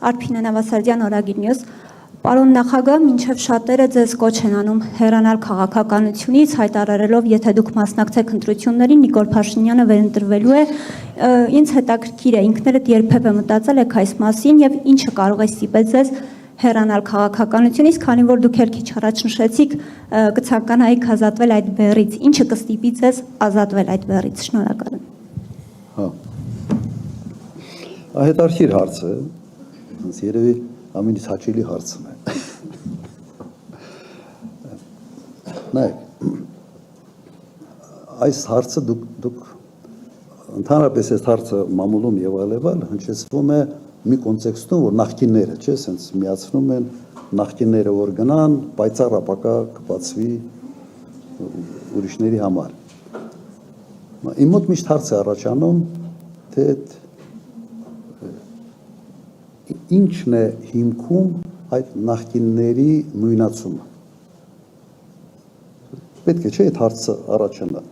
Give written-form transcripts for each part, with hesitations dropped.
Արփինե Նավասարդյան, Օրագիր Նյուզ։ Պարոն նախագահ, մինչև շատերը ձեզ կոչ են անում հեռանալ քաղաքականությունից, հայտարարելով, եթե դուք մասնակցեք ընտրություններին, Նիկոլ Փաշինյանը վերընտրվելու է, ինձ հետաքրքիր է, ինքներդ երբևէ մտածել եք այս մասին եւ ինչը կարող է ստիպել ձեզ հեռանալ քաղաքականությունից, քանի որ դուք էլ քիչ առաջ նշեցիք, կցանկանայիք ազատվել այդ բեռից, ինչը կստիպի ձեզ ազատվել այդ բեռից։ Շնորհակալ եմ։ Հա։ Հետարքիր հարց է, երևի ամենից հաճելի հարցն է։ Նայեք, այս հարցը դուք ընդհանրապես այս հարցը մամուլում եւ այլևալ հնչեցվում է մի կոնտեքստում, որ նախկինները, չէ, սենց միացնում են նախկինները, որ գնան, պայծառ ապակա կբացվի ուրիշների համար։ Իմ մոտ միշտ հարց է առաջանում, թե ինչն է հիմքում այդ նախկինների նույնացումը։ Պետք է չէ այդ հարցը առաջանա։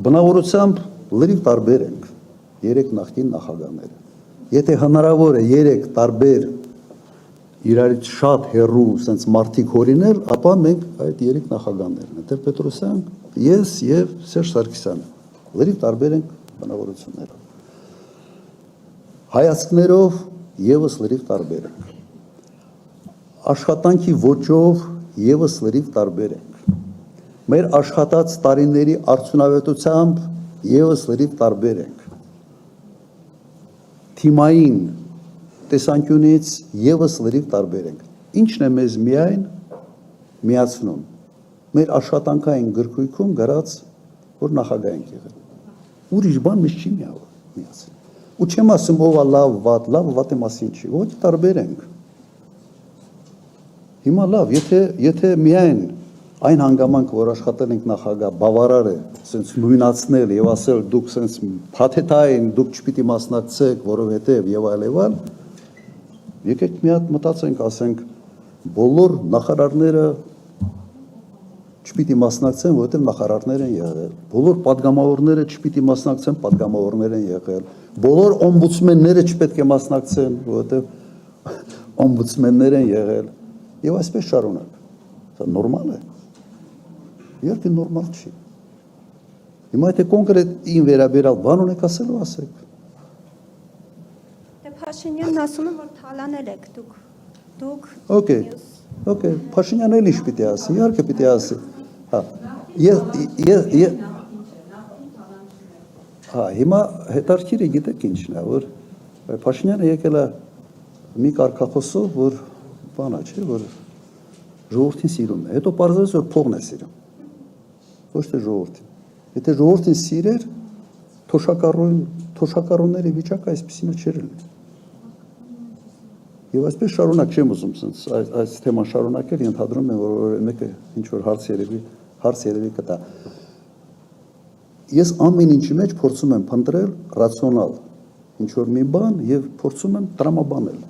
Բնավորությամբ լրիվ տարբեր ենք երեք նախկին նախագահները։ Եթե հնարավոր է երեք տարբեր իրարից շատ հեռու սենց մարդիկ հորինել, ապա մենք այդ երեք նախագահներն են, Տեր-Պետրոսյան, ես եւ Սերժ Սարգսյանը։ Լրիվ տարբեր ենք բնավորություններով։ Հայացքներով եւս լրիվ տարբեր ենք։ Աշխատանքի ոճով եւս լրիվ տարբեր ենք։ Մեր աշխատած տարիների արդյունավետությամբ եւս լրիվ տարբեր ենք։ Թիմային տեսանկյունից եւս լրիվ տարբեր ենք։ Ինչն է մեզ միայն միացնում։ Մեր աշխատանքային գրքույկում գրած, որ նախագահ ենք եղել։ Ուրիշ բան մեզ չի միացնում։ Ու չեմ ասում ով է լավ, վատի մասին չի, ոչ տարբեր ենք։ Հիմա լավ, եթե միայն այն հանգամանք, որ աշխատել ենք նախագահ, բավարար է, սենց նույնացնել եւ ասել դուք սենց փաթեթային, դուք չպիտի մասնակցեք, որովհետեւ եւ այլեւալ, եկեք մի հատ մտածենք, ասենք բոլոր նախարարները չպիտի մասնակցեն, որովհետեւ նախարարներ են եղել, բոլոր падգամավորները չպիտի մասնակցեն, падգամավորներ են եղել, բոլոր օմբուդսմենները չպետք է մասնակցեն, որովհետեւ օմբուդսմեններ են եղել, եւ այսպես շարունակ։ Դա նորմալ է։ Իհարկե նորմալ չի։ Հիմա եթե կոնկրետ ին վերաբերալ բան ունեք ասելու, ասեք։ Դե Փաշինյանն ասում է, որ թալանել եք դուք։ Okay, Փաշինյանը էլ ինչ պիտի ասի, իհարկե պիտի ասի։ Հա, հիմա հետարքիրը գիտեք ինչն է, որ Փաշինյանը եկել է մի կարգախոսով, որ բանա չէ, որ ժողովրդին սիրում է, հետո պարզվեց, որ փողն է սիրում, ոչ թե ժողովրդին։ Եթե ժողովրդին սիրեր, թոշակառուների վիճակը այսպեսինը չէր լինի։ Եվ այսպես շարունակ չեմ ուզում այս թեման շարունակել, ենթադրում եմ, որ մեկը ինչ-որ հարց երևի կտա։ Ես ամեն ինչի մեջ փորձում եմ փնտրել ռացիոնալ ինչ-որ մի բան եւ փորձում եմ տրամաբանել։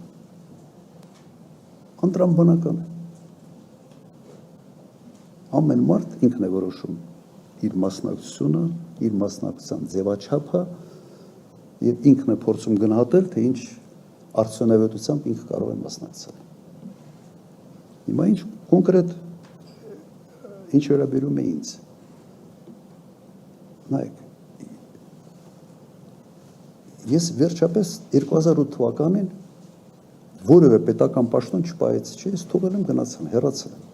Անտրամաբանական է։ Ամեն մարդ ինքն է որոշում իր մասնակցությունը, իր մասնակցության ձևաչափը եւ ինքն է փորձում գնահատել, թե ինչ արդյունավետությամբ ինքը կարող է մասնակցել։ Հիմա ինչ կոնկրետ ինչ վերաբերում է ինձ։ Նայեք, ես վերջապես 2008 թվականին որևէ պետական պաշտոն չպայեց, չէ, ես թողել եմ գնացել, հեռացել եմ։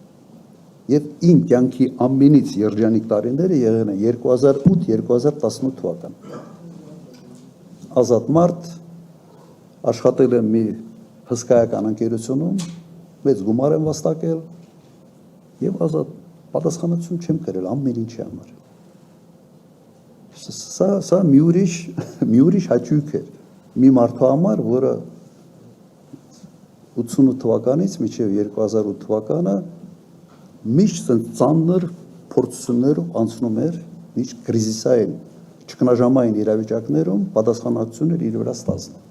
Եվ իմ կյանքի ամենից երջանիկ տարիները եղել են 2008-2018 թվական։ Ազատ մարդ, աշխատել եմ մի հսկայական ընկերությունում, մեծ գումար եմ վաստակել եւ ազատ պատասխանատվություն չեմ կրել ամեն ինչի համար։ Սա մի ուրիշ հաճույք էր մի մարդու համար, որը 88 թվականից մինչև 2008 թվականը միշտ ծանր փորձություններով անցնում էր, միշտ կրիզիսային, ճգնաժամային իրավիճակներում պատասխանատվություն էր իր վրա ստացնում։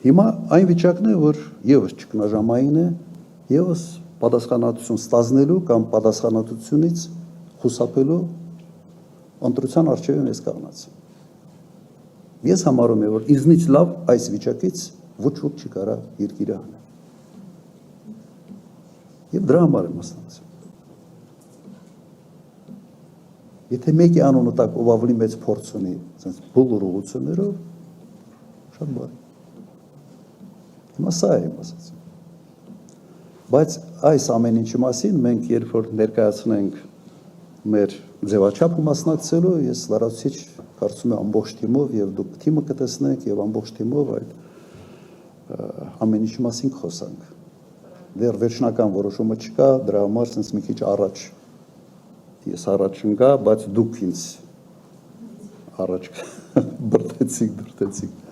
Հիմա այն վիճակն է, որ եւս ճգնաժամային է, եւս պատասխանատվություն ստանալու կամ պատասխանատվությունից խուսափելու ընտրության առջև եմ ես կանգնած։ Ես համարում եմ, որ ինձնից լավ այս վիճակից ոչ ոք չի կարա երկիրը անել։ Եվ դրա համար եմ մասնակցում։ Եթե մեկի անունը տակ ով ավելի մեծ փորձ ունի, ասենց բոլոր ուղղություններով, շատ բարի։ Հիմա սա եմ ասացին։ Բայց այս ամեն ինչի մասին մենք երբ որ ներկայացնենք մեր ձևաչափը մասնակցելու, ես լրացուցիչ կարծում եմ ամբողջ թիմով եւ դուք թիմը կտեսնեք եւ ամբողջ թիմով այդ ամեն ինչի մասին խոսանք։ Դեռ վերջնական որոշումը չկա, դրա համար sense մի քիչ առաջ ես առաջ ընկա, բայց դուք ինձ առաջ բրդեցիք։